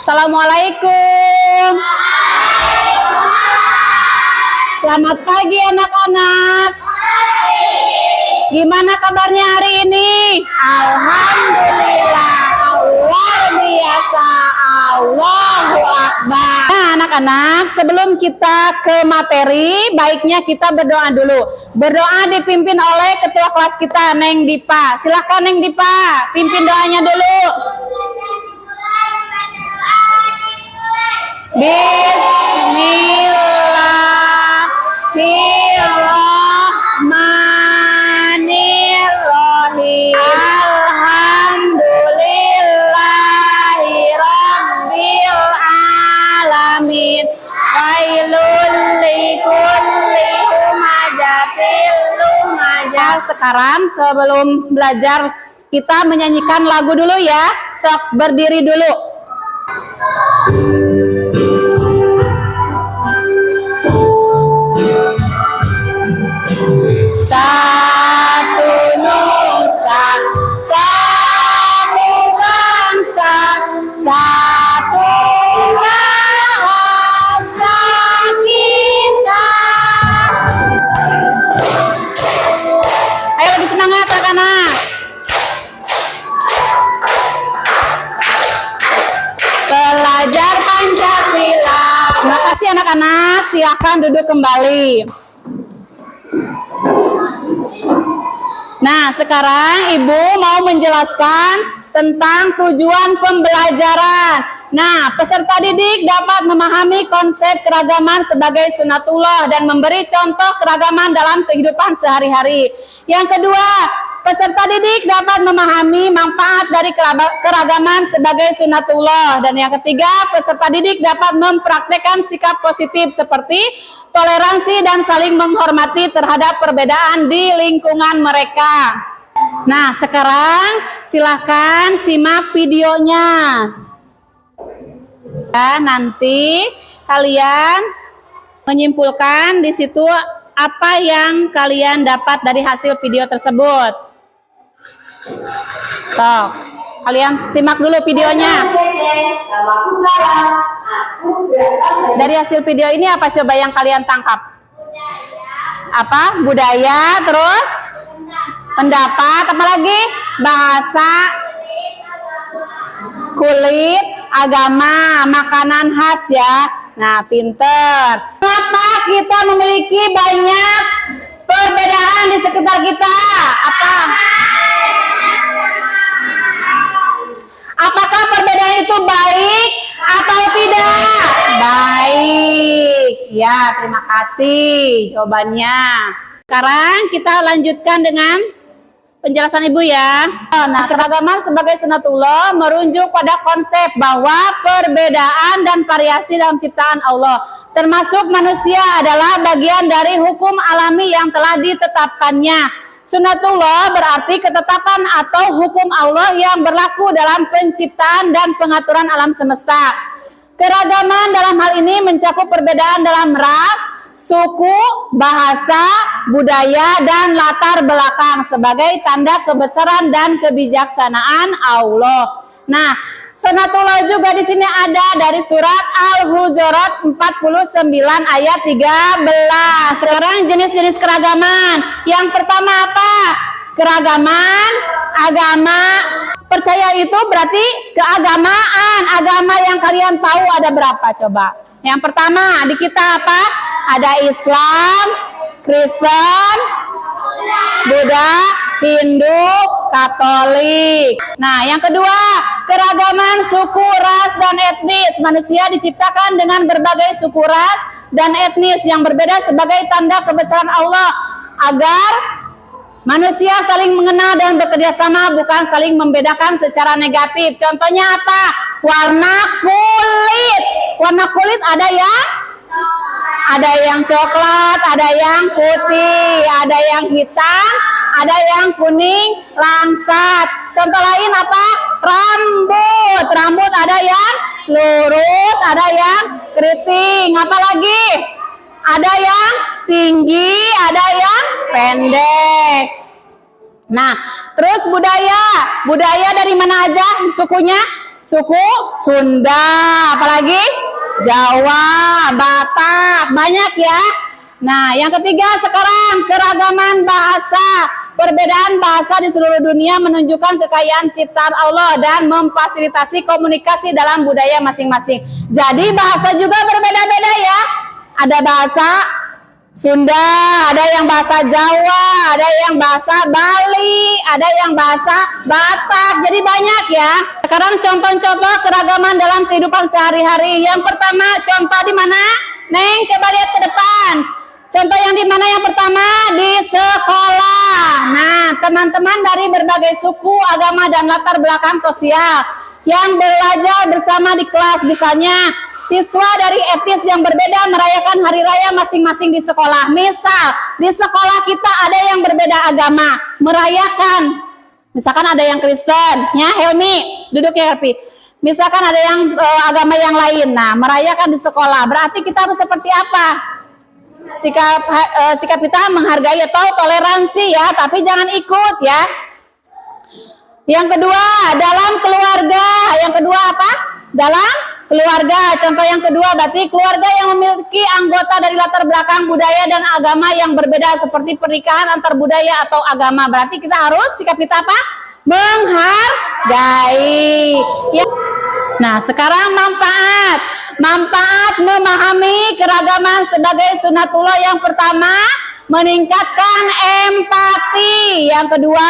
Assalamualaikum. Selamat pagi anak-anak. Gimana kabarnya hari ini? Alhamdulillah, luar biasa, Allahu Akbar. Nah anak-anak, sebelum kita ke materi, baiknya kita berdoa dulu. Berdoa dipimpin oleh ketua kelas kita, Neng Dipa. Silahkan Neng Dipa, pimpin doanya dulu. Bismillahirrahmanirrahim. Alhamdulillahirabbil alamin. Wailul likulli humazatil lumazah. Sekarang sebelum belajar kita menyanyikan lagu dulu ya. Sok berdiri dulu. Satu nusa, satu bangsa, satu bahasa kita. Ayo lebih semangat anak-anak. Belajar Pancasila. Terima kasih anak-anak. Silakan duduk kembali. Nah, sekarang Ibu mau menjelaskan tentang tujuan pembelajaran. Nah, peserta didik dapat memahami konsep keragaman sebagai sunatullah dan memberi contoh keragaman dalam kehidupan sehari-hari. Yang kedua, peserta didik dapat memahami manfaat dari keragaman sebagai sunatullah. Dan yang ketiga, peserta didik dapat mempraktekkan sikap positif seperti toleransi dan saling menghormati terhadap perbedaan di lingkungan mereka. Nah, sekarang silahkan simak videonya. Ya, nanti kalian menyimpulkan di situ apa yang kalian dapat dari hasil video tersebut. So, kalian simak dulu videonya. Dari hasil video ini apa coba yang kalian tangkap? Apa? Budaya, terus pendapat, apa lagi? Bahasa, kulit, agama, makanan khas ya. Nah, pinter. Kenapa kita memiliki banyak perbedaan di sekitar kita? Apa? Apakah perbedaan itu baik atau tidak? Baik. Ya, terima kasih jawabannya. Sekarang kita lanjutkan dengan penjelasan Ibu ya. Nah, keragaman sebagai sunatullah merujuk pada konsep bahwa perbedaan dan variasi dalam ciptaan Allah, termasuk manusia, adalah bagian dari hukum alami yang telah ditetapkannya. Sunatullah berarti ketetapan atau hukum Allah yang berlaku dalam penciptaan dan pengaturan alam semesta. Keragaman dalam hal ini mencakup perbedaan dalam ras, suku, bahasa, budaya, dan latar belakang sebagai tanda kebesaran dan kebijaksanaan Allah. Nah, sunatullah juga di sini ada dari surat Al-Hujurat 49 ayat 13. Sekarang jenis-jenis keragaman. Yang pertama apa? Keragaman agama. Percaya itu berarti keagamaan. Agama yang kalian tahu ada berapa coba? Yang pertama di kita apa? Ada Islam, Kristen, Buddha, Hindu, Katolik. Nah, yang kedua, keragaman suku, ras, dan etnis. Manusia diciptakan dengan berbagai suku, ras, dan etnis yang berbeda sebagai tanda kebesaran Allah agar manusia saling mengenal dan bekerja sama, bukan saling membedakan secara negatif. Contohnya apa? Warna kulit. Warna kulit ada yang coklat, ada yang putih, ada yang hitam, ada yang kuning langsat. Contoh lain apa? Rambut. Rambut ada yang lurus, ada yang keriting. Apa lagi? Ada yang tinggi, ada yang pendek. Nah, terus budaya. Budaya dari mana aja sukunya? Suku Sunda, apalagi Jawa, Batak, banyak ya. Nah, yang ketiga sekarang keragaman bahasa. Perbedaan bahasa di seluruh dunia menunjukkan kekayaan ciptaan Allah dan memfasilitasi komunikasi dalam budaya masing-masing. Jadi bahasa juga berbeda-beda ya. Ada bahasa Sunda, ada yang bahasa Jawa, ada yang bahasa Bali, ada yang bahasa Batak. Jadi banyak ya. Sekarang contoh-contoh keragaman dalam kehidupan sehari-hari. Yang pertama, contoh di mana? Neng, coba lihat ke depan. Contoh yang di mana yang pertama? Di sekolah. Nah, teman-teman dari berbagai suku, agama, dan latar belakang sosial yang belajar bersama di kelas. Misalnya, siswa dari etnis yang berbeda merayakan hari raya masing-masing di sekolah. Misal, di sekolah kita ada yang berbeda agama, merayakan. Misalkan ada yang Kristen, ya Helmi, duduk ya Helmi. Misalkan ada yang agama yang lain, nah merayakan di sekolah. Berarti kita harus seperti apa? Sikap kita menghargai atau toleransi ya, tapi jangan ikut ya. Yang kedua, dalam keluarga. Yang kedua apa? Dalam keluarga. Contoh yang kedua berarti keluarga yang memiliki anggota dari latar belakang budaya dan agama yang berbeda seperti pernikahan antar budaya atau agama. Berarti kita harus sikap kita apa? Menghargai. Ya. Nah, sekarang manfaat memahami keragaman sebagai sunatullah. Yang pertama, meningkatkan empati. Yang kedua,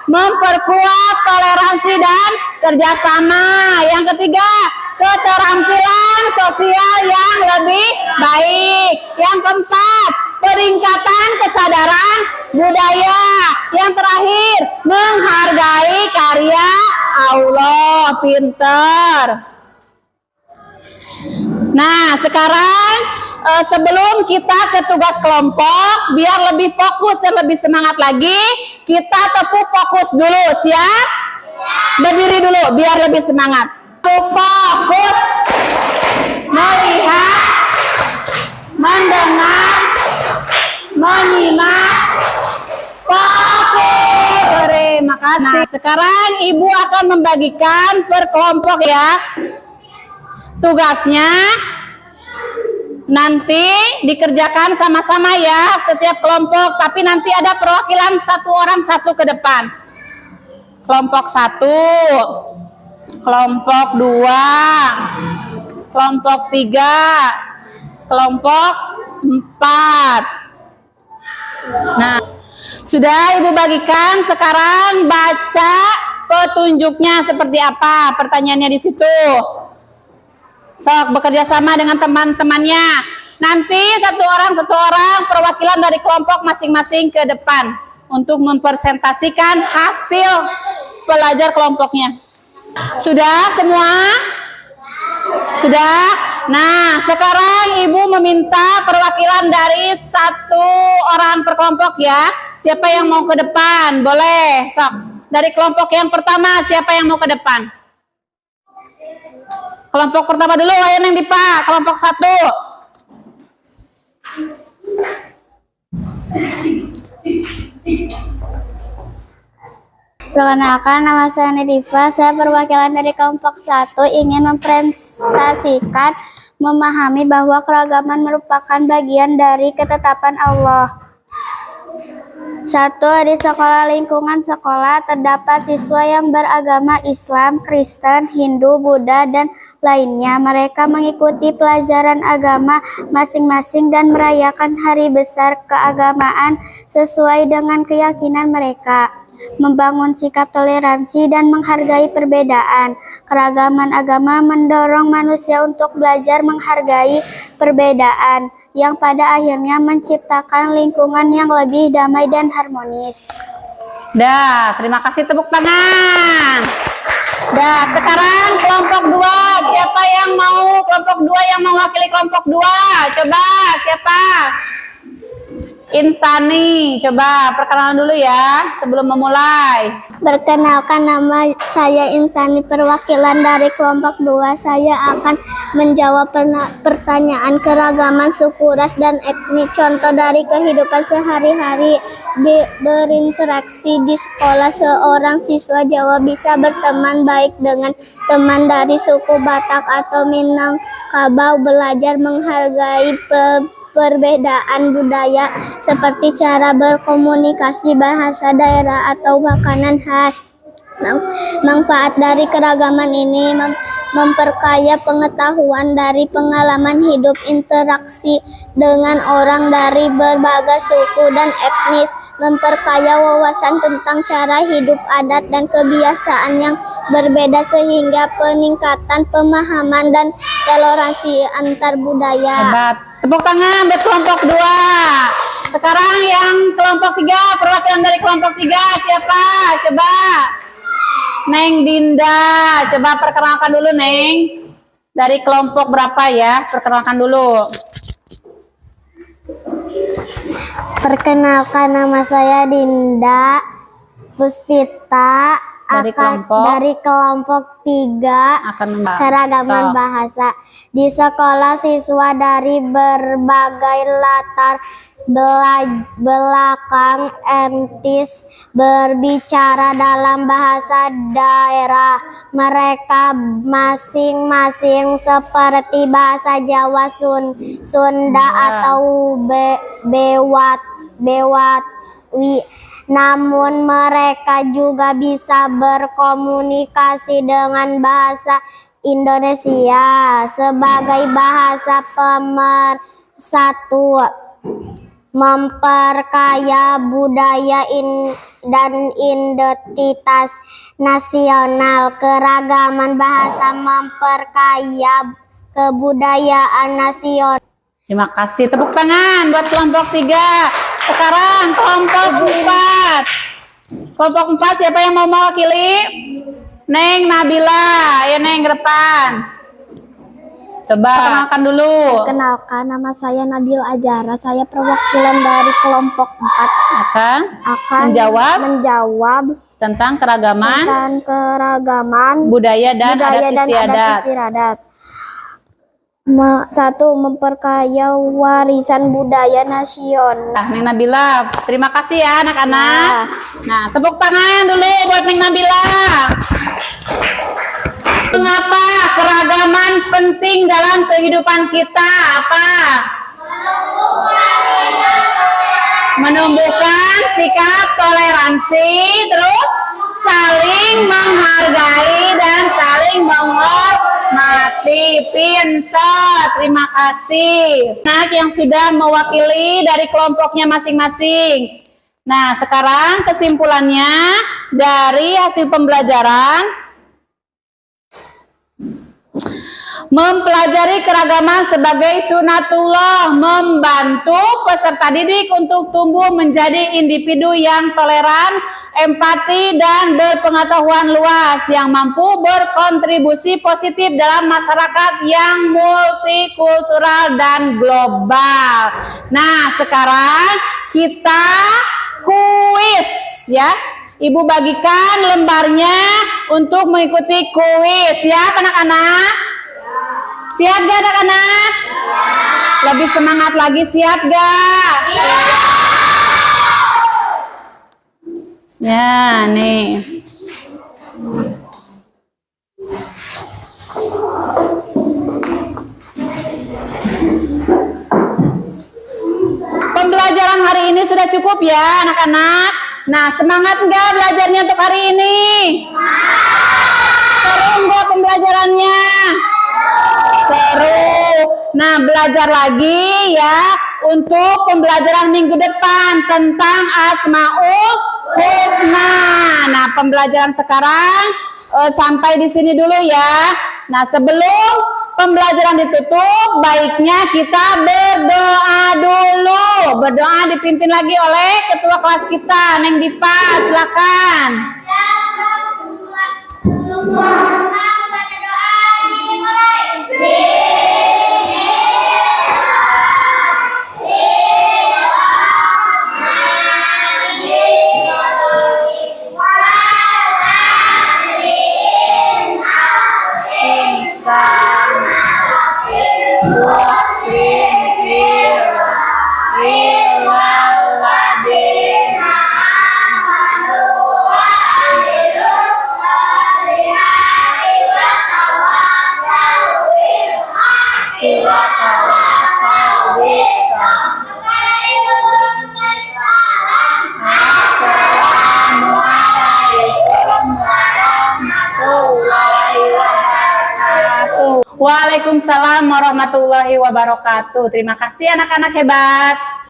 memperkuat toleransi dan kerjasama. Yang ketiga, keterampilan sosial yang lebih baik. Yang keempat, peningkatan kesadaran budaya. Yang terakhir, menghargai karya Allah. Pinter. Nah, sekarang sebelum kita ke tugas kelompok, biar lebih fokus dan lebih semangat lagi, kita tepuk fokus dulu. Siap? Berdiri dulu biar lebih semangat. Fokus, melihat, mendengar, menyimak, fokus. Terima kasih. Nah, sekarang Ibu akan membagikan per kelompok ya. Tugasnya nanti dikerjakan sama-sama ya, setiap kelompok, tapi nanti ada perwakilan satu orang satu ke depan. Kelompok 1, kelompok 2, kelompok 3, kelompok 4. Nah, sudah Ibu bagikan, sekarang baca petunjuknya seperti apa, pertanyaannya di situ. Sok bekerja sama dengan teman-temannya. Nanti satu orang perwakilan dari kelompok masing-masing ke depan untuk mempresentasikan hasil pelajar kelompoknya. Sudah semua? Sudah? Nah, sekarang Ibu meminta perwakilan dari satu orang per kelompok ya. Siapa yang mau ke depan? Boleh, sok. Dari kelompok yang pertama, siapa yang mau ke depan? Kelompok pertama dulu, ayo Neng Dipa, kelompok 1. Perkenalkan, nama saya Nediva. Saya perwakilan dari kelompok 1 ingin mempresentasikan memahami bahwa keragaman merupakan bagian dari ketetapan Allah. 1. Di sekolah lingkungan sekolah terdapat siswa yang beragama Islam, Kristen, Hindu, Buddha, dan lainnya. Mereka mengikuti pelajaran agama masing-masing dan merayakan hari besar keagamaan sesuai dengan keyakinan mereka. Membangun sikap toleransi dan menghargai perbedaan. Keragaman agama mendorong manusia untuk belajar menghargai perbedaan, yang pada akhirnya menciptakan lingkungan yang lebih damai dan harmonis. Dah, terima kasih, tepuk tangan. Dah, sekarang kelompok 2. Siapa yang mau kelompok 2 yang mewakili kelompok 2? Coba, siapa? Insani. Coba perkenalan dulu ya sebelum memulai. Perkenalkan, nama saya Insani, perwakilan dari kelompok 2. Saya akan menjawab pertanyaan keragaman suku, ras, dan etnis. Contoh dari kehidupan sehari-hari berinteraksi di sekolah. Seorang siswa Jawa bisa berteman baik dengan teman dari suku Batak atau Minangkabau, belajar menghargai perbedaan budaya seperti cara berkomunikasi, bahasa daerah, atau makanan khas. Manfaat dari keragaman ini memperkaya pengetahuan dari pengalaman hidup, interaksi dengan orang dari berbagai suku dan etnis, memperkaya wawasan tentang cara hidup, adat, dan kebiasaan yang berbeda sehingga peningkatan pemahaman dan toleransi antar budaya. Hebat. Tepuk tangan buat kelompok 2. Sekarang yang kelompok 3, perwakilan dari kelompok 3 siapa? Coba. Neng Dinda. Coba perkenalkan dulu, Neng. Dari kelompok berapa ya? Perkenalkan dulu. Perkenalkan, nama saya Dinda Puspita, dari kelompok 3 akan keragaman bahasa. Di sekolah, siswa dari berbagai latar belakang etnis berbicara dalam bahasa daerah mereka masing-masing seperti bahasa Jawa, Sunda, atau Bewatwi. Namun mereka juga bisa berkomunikasi dengan bahasa Indonesia sebagai bahasa pemersatu, memperkaya budaya dan identitas nasional. Keragaman bahasa memperkaya kebudayaan nasional. Terima kasih. Tepuk tangan buat kelompok 3. Sekarang kelompok 4. Kelompok 4 siapa yang mau mewakili? Neng Nabila. Ayo Neng ke depan. Coba kenalkan dulu. Perkenalkan, nama saya Nabil Ajara. Saya perwakilan dari kelompok 4. Akan menjawab tentang keragaman budaya dan adat istiadat. 1. Memperkaya warisan budaya nasional. Neng Nabila, terima kasih ya anak-anak. Nah, tepuk tangan dulu buat Neng Nabila. Mengapa keragaman penting dalam kehidupan kita? Apa? Menumbuhkan sikap toleransi, terus saling menghargai dan saling menghormati. Pintar, terima kasih. Anak yang sudah mewakili dari kelompoknya masing-masing. Nah, sekarang kesimpulannya dari hasil pembelajaran. Mempelajari keragaman sebagai sunatullah membantu peserta didik untuk tumbuh menjadi individu yang toleran, empati, dan berpengetahuan luas yang mampu berkontribusi positif dalam masyarakat yang multikultural dan global. Nah, sekarang kita kuis ya. Ibu bagikan lembarnya untuk mengikuti kuis ya anak-anak. Siap gak anak-anak? Lebih semangat lagi, siap gak? Ya nih. Pembelajaran hari ini sudah cukup ya anak-anak. Nah, semangat nggak belajarnya untuk hari ini? Seru nggak pembelajarannya? Seru. Nah, belajar lagi ya untuk pembelajaran minggu depan tentang Asmaul Husna. Nah, pembelajaran sekarang sampai di sini dulu ya. Nah, sebelum pembelajaran ditutup, baiknya kita berdoa dulu. Berdoa dipimpin lagi oleh ketua kelas kita, Neng Dipa. Silakan. Waalaikumsalam warahmatullahi wabarakatuh. Terima kasih anak-anak hebat.